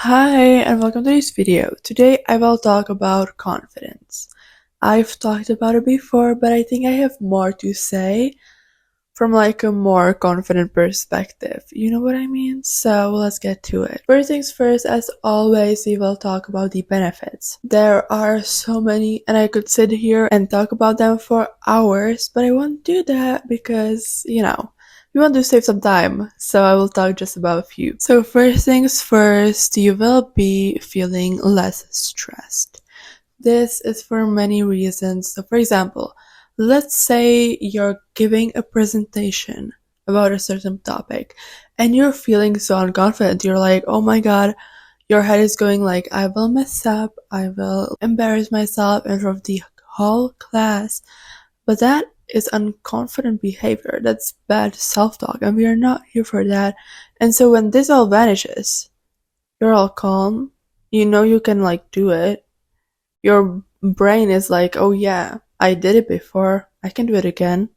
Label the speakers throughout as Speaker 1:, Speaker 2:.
Speaker 1: Hi and welcome to this video. Today I will talk about confidence. I've talked about it before, but I think I have more to say from like a more confident perspective. You know what I mean? So let's get to it. First things first, as always, we will talk about the benefits. There are so many and I could sit here and talk about them for hours, but I won't do that because, we want to save some time, so I will talk just about a few. So first things first, you will be feeling less stressed. This is for many reasons. So for example, let's say you're giving a presentation about a certain topic and you're feeling so unconfident. You're like, oh my god, your head is going like, I will mess up, I will embarrass myself in front of the whole class. But that is unconfident behavior. That's bad self-talk, and we are not here for that. And so when this all vanishes, you're all calm. You know you can like do it. Your brain is like, oh yeah, I did it before. I can do it again.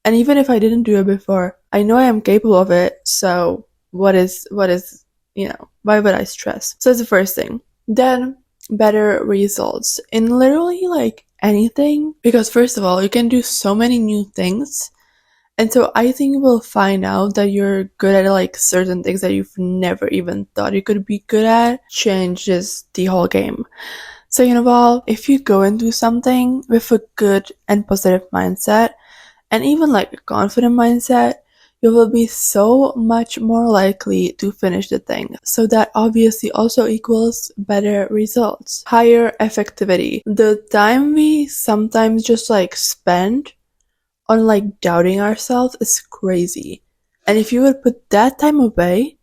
Speaker 1: And even if I didn't do it before, I know I am capable of it. So what is, why would I stress? So that's the first thing. Then better results in literally like anything, because first of all, you can do so many new things. And so I think you will find out that you're good at like certain things that you've never even thought you could be good at. Changes the whole game. Second of all, if you go into something with a good and positive mindset, and even like a confident mindset, you will be so much more likely to finish the thing. So that obviously also equals better results, higher effectivity. The time we sometimes just like spend on like doubting ourselves is crazy. And if you would put that time away,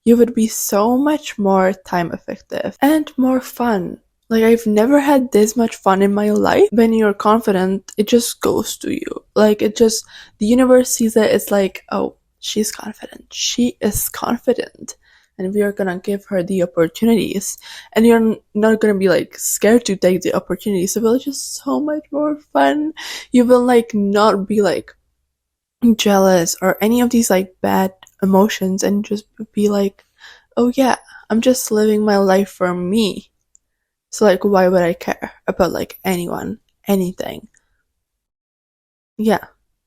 Speaker 1: you would be so much more time effective and more fun. Like, I've never had this much fun in my life. When you're confident, it just goes to you. Like, the universe sees it, it's like, oh, she's confident. She is confident. And we are gonna give her the opportunities. And you're not gonna be like scared to take the opportunities. So it's just so much more fun. You will like not be like jealous or any of these like bad emotions and just be like, oh yeah, I'm just living my life for me. So like, why would I care about like anyone, anything? Yeah,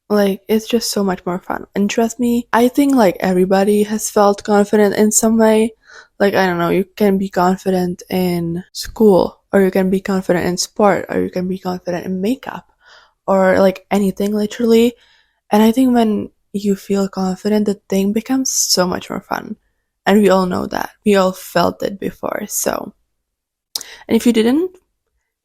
Speaker 1: like it's just so much more fun. And trust me, I think like everybody has felt confident in some way. Like, I don't know, you can be confident in school, or you can be confident in sport, or you can be confident in makeup, or like anything literally. And I think when you feel confident, the thing becomes so much more fun. And we all know that. We all felt it before. So, and if you didn't,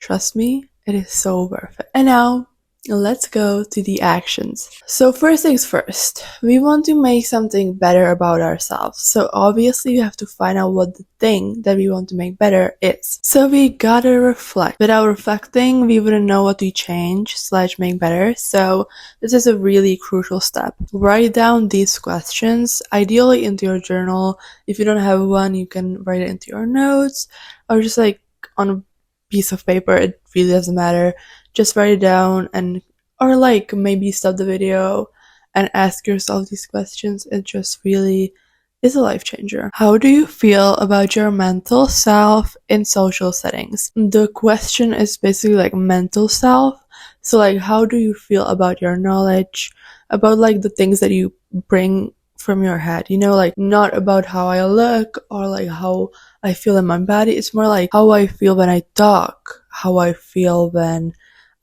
Speaker 1: trust me, it is so worth it. And now, let's go to the actions. So first things first, we want to make something better about ourselves. So obviously we have to find out what the thing that we want to make better is. So we gotta reflect. Without reflecting, we wouldn't know what to change / make better. So this is a really crucial step. Write down these questions, ideally into your journal. If you don't have one, you can write it into your notes, or just like on a piece of paper. It really doesn't matter. Just write it down, and or like maybe stop the video and ask yourself these questions. It just really is a life changer. How do you feel about your mental self in social settings? The question is basically like mental self. So like, how do you feel about your knowledge, about like the things that you bring from your head, like not about how I look or like how I feel in my body. It's more like how I feel when I talk, how I feel when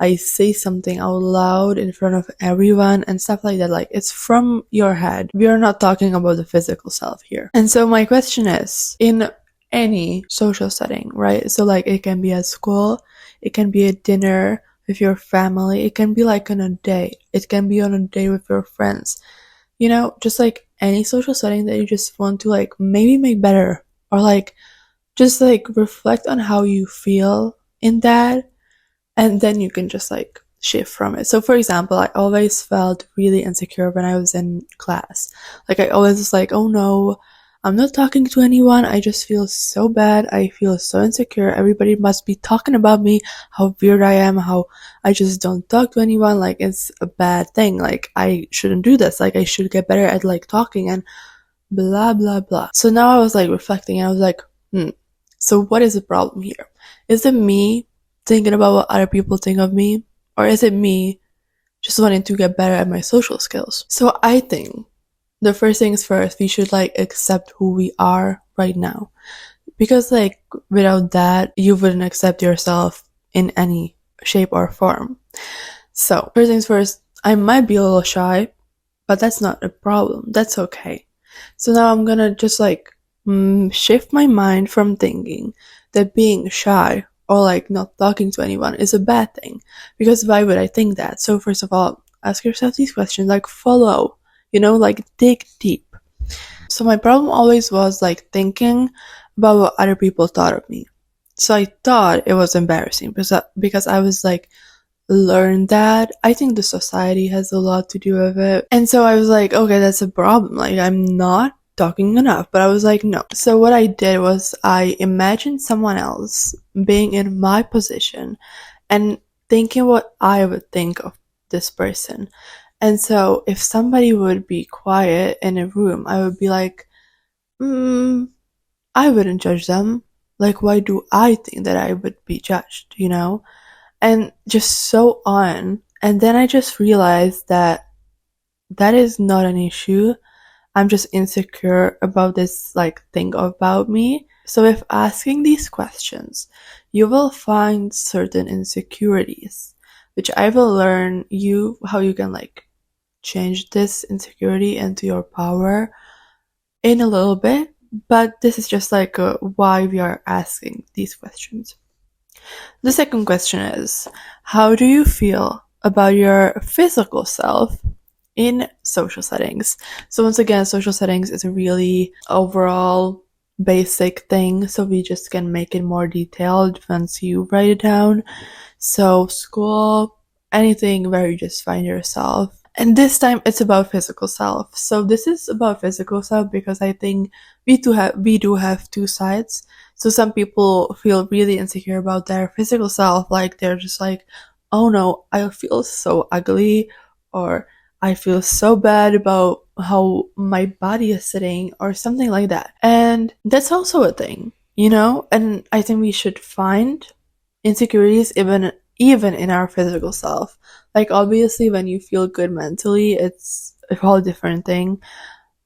Speaker 1: I say something out loud in front of everyone and stuff like that. Like, it's from your head. We are not talking about the physical self here. And so my question is, in any social setting, right? So like, it can be at school, it can be at dinner with your family, it can be like on a date, it can be on a date with your friends, just like any social setting that you just want to like maybe make better, or like just like reflect on how you feel in that, and then you can just like shift from it. So for example, I always felt really insecure when I was in class. Like, I always was like, oh no, I'm not talking to anyone. I just feel so bad. I feel so insecure. Everybody must be talking about me, how weird I am, how I just don't talk to anyone. Like, it's a bad thing. Like, I shouldn't do this. Like, I should get better at like talking and blah, blah, blah. So now I was like reflecting and I was like, So what is the problem here? Is it me thinking about what other people think of me? Or is it me just wanting to get better at my social skills? So I think the first things first, we should like accept who we are right now. Because like without that, you wouldn't accept yourself in any shape or form. So first things first, I might be a little shy, but that's not a problem. That's okay. So now I'm gonna just like shift my mind from thinking that being shy or like not talking to anyone is a bad thing. Because why would I think that? So first of all, ask yourself these questions, like follow, like dig deep. So my problem always was like thinking about what other people thought of me. So I thought it was embarrassing because I was like, learn that. I think the society has a lot to do with it. And so I was like, okay, that's a problem. Like, I'm not talking enough. But I was like, no. So what I did was I imagined someone else being in my position and thinking what I would think of this person. And so if somebody would be quiet in a room, I would be like, I wouldn't judge them. Like, why do I think that I would be judged, And just so on. And then I just realized that that is not an issue. I'm just insecure about this like thing about me. So if asking these questions, you will find certain insecurities, which I will learn how you can like change this insecurity into your power in a little bit. But this is just like why we are asking these questions. The second question is, how do you feel about your physical self in social settings? So once again, social settings is a really overall basic thing, so we just can make it more detailed once you write it down. So school, anything where you just find yourself. And this time it's about physical self. So this is about physical self because I think we do have two sides. So some people feel really insecure about their physical self, like they're just like, oh no, I feel so ugly, or I feel so bad about how my body is sitting, or something like that. And that's also a thing, And I think we should find insecurities even in our physical self. Like obviously when you feel good mentally, it's a whole different thing.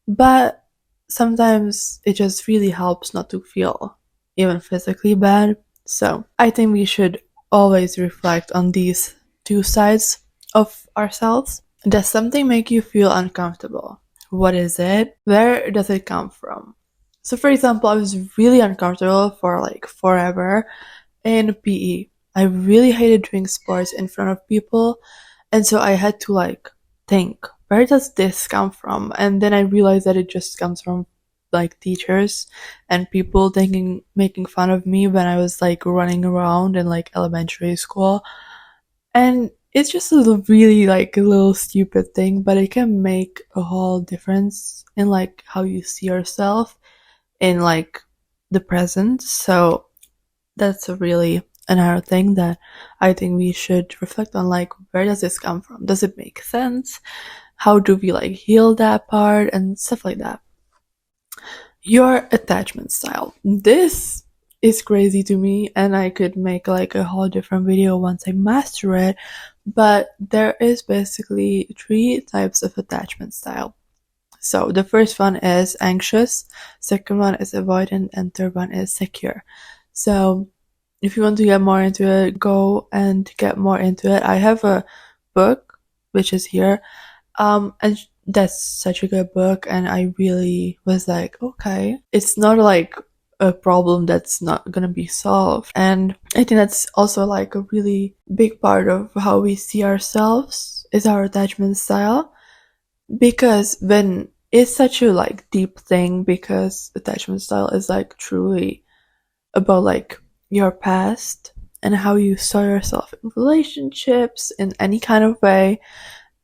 Speaker 1: But sometimes it just really helps not to feel even physically bad. So I think we should always reflect on these two sides of ourselves. Does something make you feel uncomfortable? What is it? Where does it come from? So for example, I was really uncomfortable for like forever in PE. I really hated doing sports in front of people, and so I had to like think, where does this come from? And then I realized that it just comes from like teachers and people making fun of me when I was like running around in like elementary school. And it's just really like a little stupid thing, but it can make a whole difference in like how you see yourself in like the present. So that's a really another thing that I think we should reflect on, like, where does this come from? Does it make sense? How do we like heal that part and stuff like that? Your attachment style. This is crazy to me, and I could make like a whole different video once I master it, but there is basically 3 types of attachment style. So the first one is anxious, second one is avoidant, and third one is secure. So if you want to get more into it, go and get more into it. I have a book, which is here, and that's such a good book, and I really was like, okay, it's not like a problem that's not gonna be solved. And I think that's also like a really big part of how we see ourselves is our attachment style, because when it's such a like deep thing, because attachment style is like truly about like your past and how you saw yourself in relationships in any kind of way,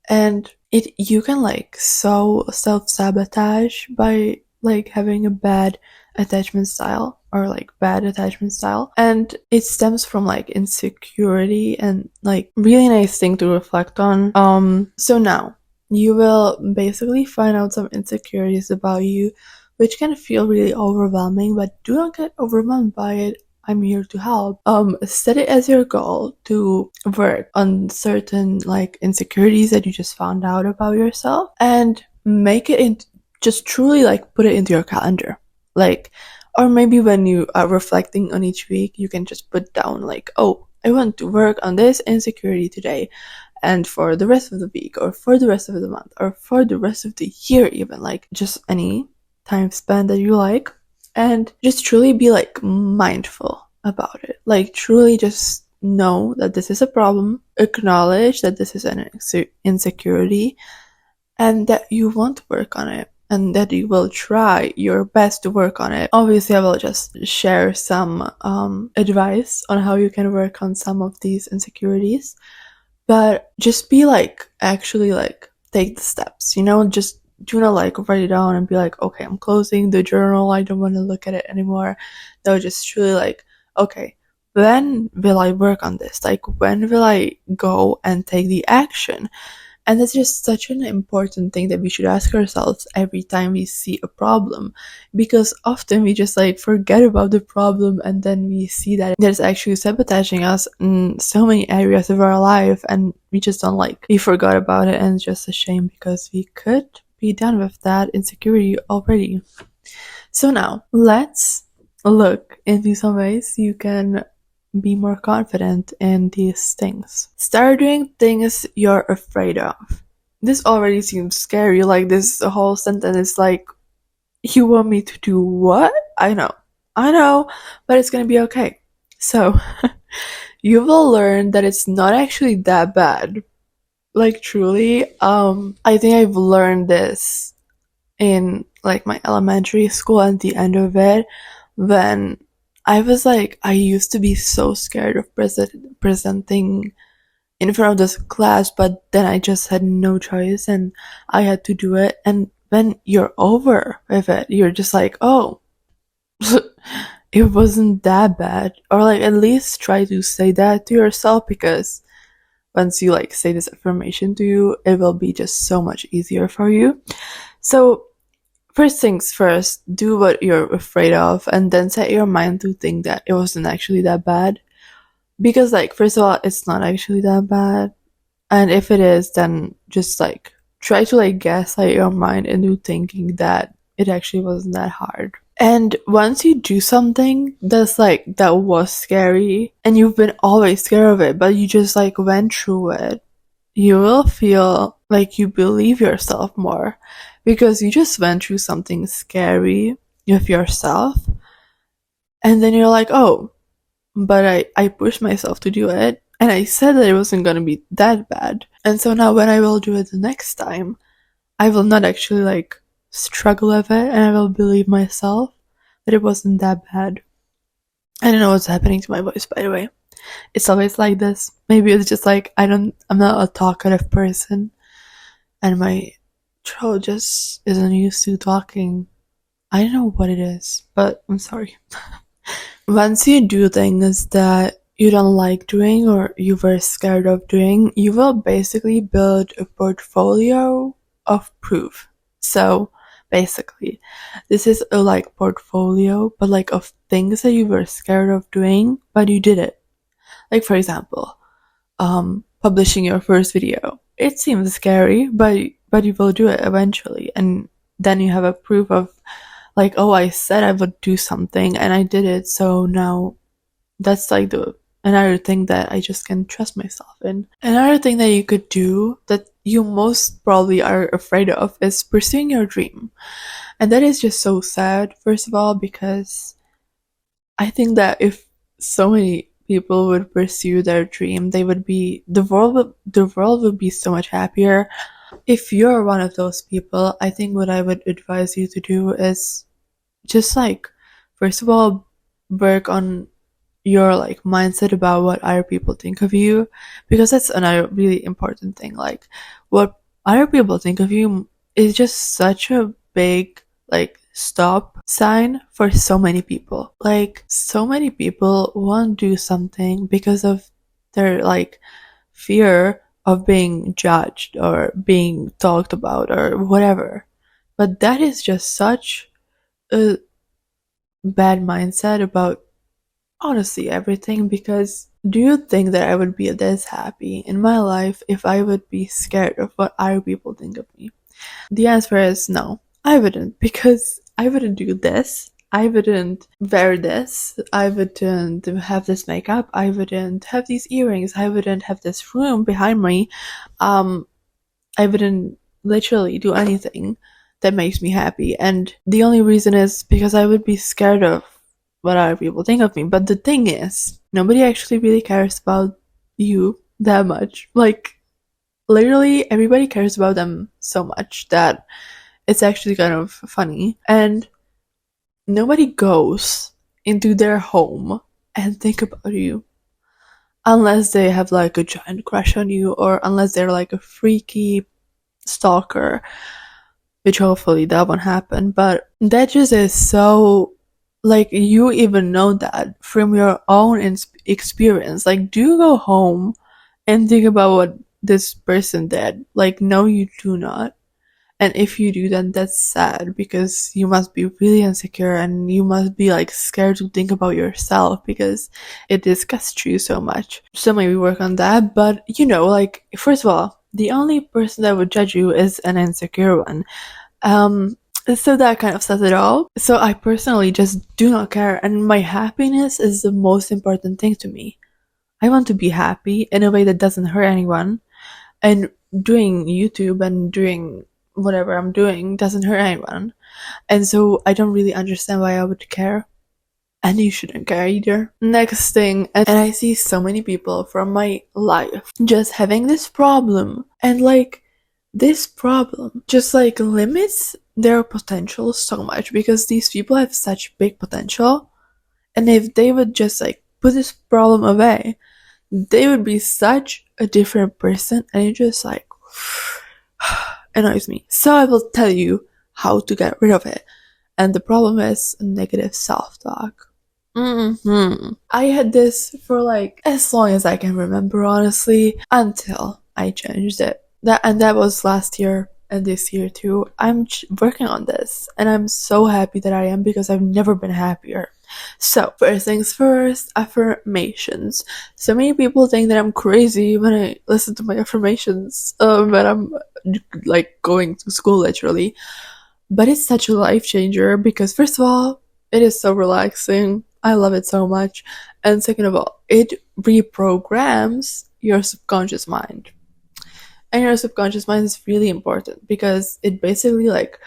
Speaker 1: and you can like so self-sabotage by like having a bad attachment style or like bad attachment style, and it stems from like insecurity, and like really nice thing to reflect on. So now you will basically find out some insecurities about you, which can feel really overwhelming, but do not get overwhelmed by it. I'm here to help. Set it as your goal to work on certain like insecurities that you just found out about yourself, and make it in, just truly like put it into your calendar. Like, or maybe when you are reflecting on each week, you can just put down like, oh, I want to work on this insecurity today, and for the rest of the week, or for the rest of the month, or for the rest of the year, even like just any time span that you like, and just truly be like mindful about it. Like, truly just know that this is a problem, acknowledge that this is an insecurity, and that you want to work on it, and that you will try your best to work on it. Obviously, I will just share some advice on how you can work on some of these insecurities, but just be like, actually like take the steps, just do not like write it down and be like, okay, I'm closing the journal, I don't want to look at it anymore. No, just truly like, okay, when will I work on this? Like, when will I go and take the action? And that's just such an important thing that we should ask ourselves every time we see a problem, because often we just like forget about the problem, and then we see that it's actually sabotaging us in so many areas of our life, and we just don't like, we forgot about it, and it's just a shame because we could be done with that insecurity already. So now let's look into some ways you can be more confident in these things. Start doing things you're afraid of. This already seems scary, like this whole sentence is like, you want me to do what? I know, but it's gonna be okay. So, you will learn that it's not actually that bad. Like, truly, I think I've learned this in like my elementary school at the end of it, when I was like, I used to be so scared of presenting in front of this class, but then I just had no choice and I had to do it. And when you're over with it, you're just like, oh, it wasn't that bad. Or like, at least try to say that to yourself, because once you like say this affirmation to you, it will be just so much easier for you. So first things first, do what you're afraid of, and then set your mind to think that it wasn't actually that bad. Because, like, first of all, it's not actually that bad. And if it is, then just, like, try to, like, gaslight your mind into thinking that it actually wasn't that hard. And once you do something that's, like, that was scary, and you've been always scared of it, but you just, like, went through it, you will feel like you believe yourself more, because you just went through something scary with yourself, and then you're like, oh, but I pushed myself to do it, and I said that it wasn't gonna be that bad. And so now when I will do it the next time, I will not actually like struggle with it, and I will believe myself that it wasn't that bad. I don't know what's happening to my voice, by the way. It's always like this. Maybe it's just like I'm not a talkative person, and my throat just isn't used to talking. I don't know what it is, but I'm sorry. Once you do things that you don't like doing or you were scared of doing, you will basically build a portfolio of proof. So basically, this is a like portfolio, but like of things that you were scared of doing, but you did it. Like, for example, publishing your first video. It seems scary, but you will do it eventually, and then you have a proof of like, oh, I said I would do something and I did it, so now that's like the another thing that I just can trust myself in. Another thing that you could do that you most probably are afraid of is pursuing your dream. And that is just so sad, first of all, because I think that if so many people would pursue their dream, the world would be so much happier. If you're one of those people, I think what I would advise you to do is just like, first of all, work on your like mindset about what other people think of you, because that's another really important thing. Like, what other people think of you is just such a big like stop sign for so many people. Like, so many people won't do something because of their like fear of being judged or being talked about or whatever. But that is just such a bad mindset about honestly everything, because do you think that I would be this happy in my life if I would be scared of what other people think of me? The answer is no, I wouldn't, because I wouldn't do this. I wouldn't wear this. I wouldn't have this makeup. I wouldn't have these earrings. I wouldn't have this room behind me. Um, I wouldn't literally do anything that makes me happy. And the only reason is because I would be scared of what other people think of me. But the thing is, nobody actually really cares about you that much. Like, literally, everybody cares about them so much that it's actually kind of funny. And nobody goes into their home and think about you unless they have like a giant crush on you, or unless they're like a freaky stalker, which hopefully that won't happen. But that just is so, like, you even know that from your own experience. Like, do you go home and think about what this person did? Like, no, you do not. And if you do, then that's sad, because you must be really insecure and you must be like scared to think about yourself because it disgusts you so much. So maybe work on that. But like, first of all, the only person that would judge you is an insecure one. So that kind of says it all. So I personally just do not care, and my happiness is the most important thing to me. I want to be happy in a way that doesn't hurt anyone, and doing YouTube and doing whatever I'm doing doesn't hurt anyone. And so I don't really understand why I would care. And you shouldn't care either. Next thing, and I see so many people from my life just having this problem, and like, this problem just like limits their potential so much, because these people have such big potential, and if they would just like put this problem away, they would be such a different person, and it just like annoys me. So I will tell you how to get rid of it. And the problem is negative self-talk. I had this for like as long as I can remember, honestly, until I changed it. That was last year and this year too. I'm working on this, and I'm so happy that I am, because I've never been happier. So, first things first, affirmations. So many people think that I'm crazy when I listen to my affirmations when I'm like going to school, literally. But it's such a life changer, because first of all, it is so relaxing. I love it so much. And second of all, it reprograms your subconscious mind. And your subconscious mind is really important, because it basically like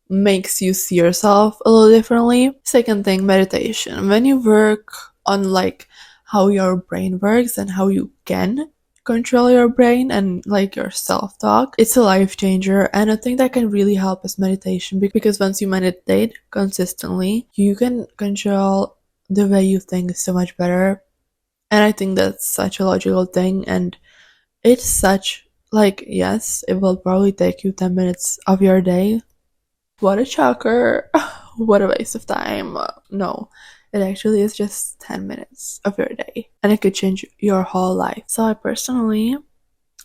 Speaker 1: makes you see yourself a little differently. Second thing, meditation. When you work on like how your brain works and how you can control your brain and like your self-talk, it's a life changer. And I think that can really help is meditation, because once you meditate consistently, you can control the way you think so much better. And I think that's such a logical thing, and it's such like, yes, it will probably take you 10 minutes of your day. What a shocker. What a waste of time. No, it actually is just 10 minutes of your day, and it could change your whole life. So I personally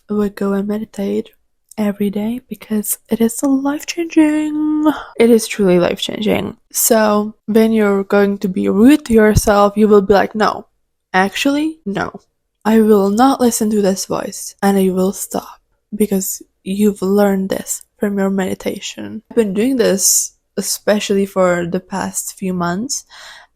Speaker 1: would go and meditate every day, because it is so life-changing. It is truly life-changing. So when you're going to be rude to yourself, you will be like, no, actually, no. I will not listen to this voice, and I will stop, because you've learned this from your meditation. I've been doing this especially for the past few months,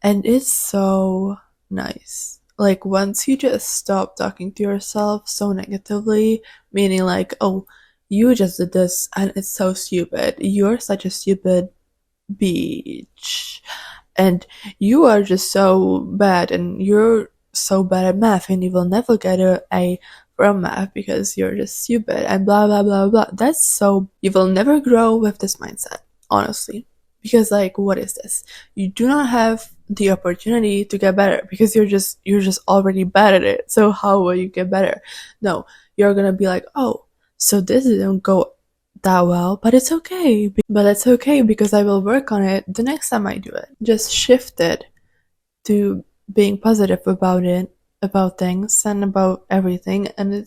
Speaker 1: and it's so nice. Like, once you just stop talking to yourself so negatively, meaning like, oh, you just did this and it's so stupid, you're such a stupid bitch, and you are just so bad, and you're so bad at math, and you will never get a A from math because you're just stupid, and blah blah blah blah. That's so, you will never grow with this mindset, honestly. Because like, what is this? You do not have the opportunity to get better, because you're just already bad at it. So how will you get better? No, you're gonna be like, oh, so this didn't go that well, but it's okay. But it's okay, because I will work on it the next time I do it. Just shift it to being positive about it, about things, and about everything, and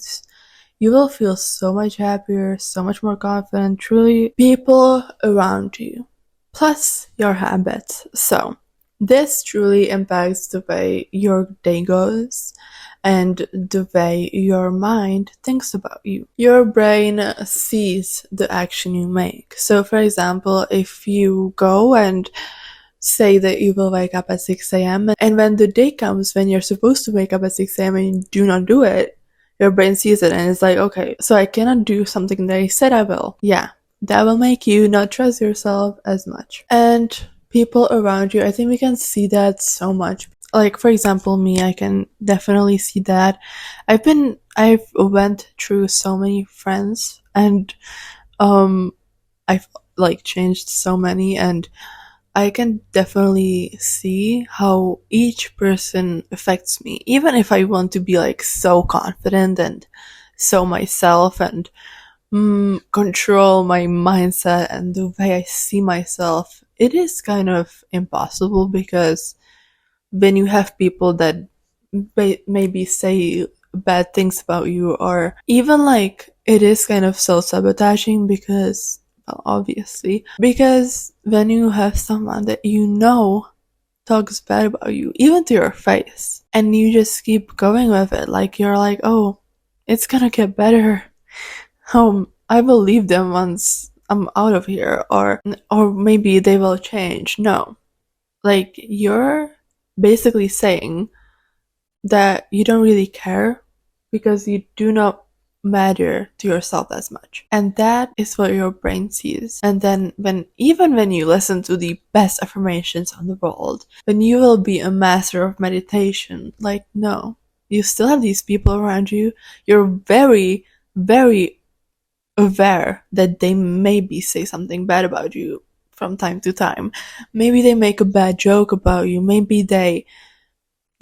Speaker 1: you will feel so much happier, so much more confident. Truly, people around you plus your habits. So this truly impacts the way your day goes and the way your mind thinks about you. Your brain sees the action you make. So for example, if you go and say that you will wake up at 6 a.m. and when the day comes when you're supposed to wake up at 6 a.m. and you do not do it, your brain sees it and it's like, okay, so I cannot do something that I said I will. Yeah, that will make you not trust yourself as much. And people around you, I think we can see that so much. Like for example, me, I can definitely see that. I've went through so many friends and I've like changed so many, and I can definitely see how each person affects me. Even if I want to be like so confident and so myself and control my mindset and the way I see myself, it is kind of impossible because when you have people that maybe say bad things about you, or even like it is kind of self-sabotaging because, well, obviously, because when you have someone that you know talks bad about you, even to your face, and you just keep going with it, like you're like, oh, it's gonna get better. I will leave them once I'm out of here, or maybe they will change. No, like you're basically saying that you don't really care because you do not matter to yourself as much. And that is what your brain sees. And then even when you listen to the best affirmations on the world, when you will be a master of meditation, like no, you still have these people around you. You're very, very aware that they maybe say something bad about you from time to time. Maybe they make a bad joke about you. Maybe they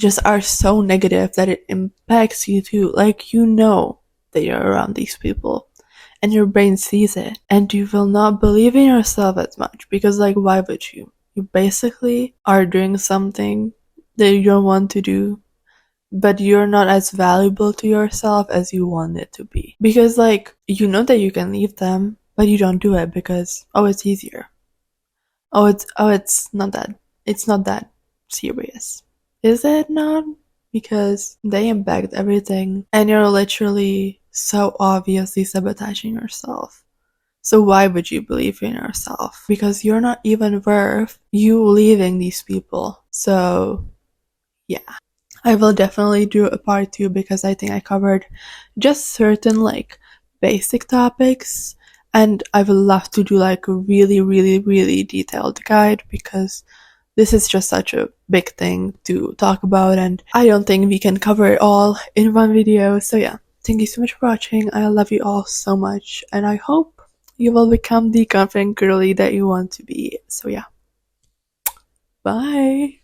Speaker 1: just are so negative that it impacts you too. Like you know that you're around these people and your brain sees it and you will not believe in yourself as much because like why would you? You basically are doing something that you don't want to do, but you're not as valuable to yourself as you want it to be. Because like you know that you can leave them, but you don't do it because oh it's easier. It's not that serious. Is it not? Because they impact everything and you're literally so obviously sabotaging yourself. So why would you believe in yourself? Because you're not even worth you leaving these people. So yeah. I will definitely do a part 2 because I think I covered just certain like basic topics, and I would love to do like a really, really, really detailed guide because this is just such a big thing to talk about and I don't think we can cover it all in one video. So yeah, thank you so much for watching. I love you all so much and I hope you will become the confident girly that you want to be. So yeah, bye.